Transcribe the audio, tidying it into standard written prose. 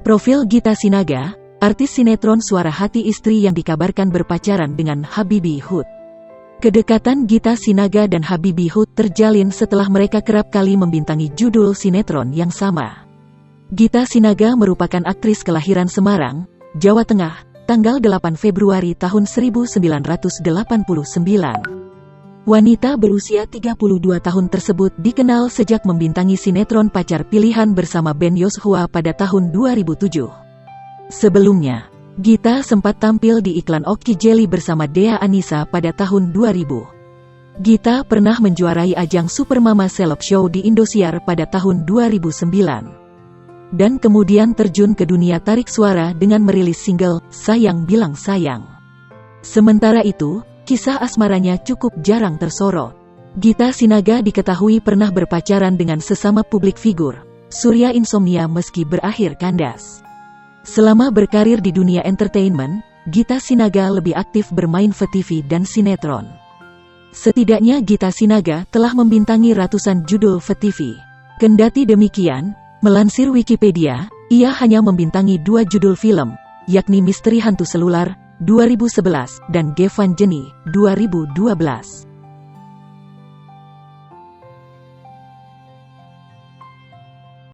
Profil Gita Sinaga, artis sinetron Suara Hati istri yang dikabarkan berpacaran dengan Habibie Hood. Kedekatan Gita Sinaga dan Habibie Hood terjalin setelah mereka kerap kali membintangi judul sinetron yang sama. Gita Sinaga merupakan aktris kelahiran Semarang, Jawa Tengah, tanggal 8 Februari tahun 1989. Wanita berusia 32 tahun tersebut dikenal sejak membintangi sinetron Pacar Pilihan bersama Ben Yosua pada tahun 2007. Sebelumnya, Gita sempat tampil di iklan Oki Jelly bersama Dea Anissa pada tahun 2000. Gita pernah menjuarai ajang Supermama Celeb Show di Indosiar pada tahun 2009. Dan kemudian terjun ke dunia tarik suara dengan merilis single Sayang Bilang Sayang. Sementara itu, kisah asmaranya cukup jarang tersorot. Gita Sinaga diketahui pernah berpacaran dengan sesama publik figur, Surya Insomnia meski berakhir kandas. Selama berkarir di dunia entertainment, Gita Sinaga lebih aktif bermain VTV dan sinetron. Setidaknya Gita Sinaga telah membintangi ratusan judul VTV. Kendati demikian, melansir Wikipedia, ia hanya membintangi 2 judul film, yakni Misteri Hantu Selular 2011 dan Gevan Jenny 2012.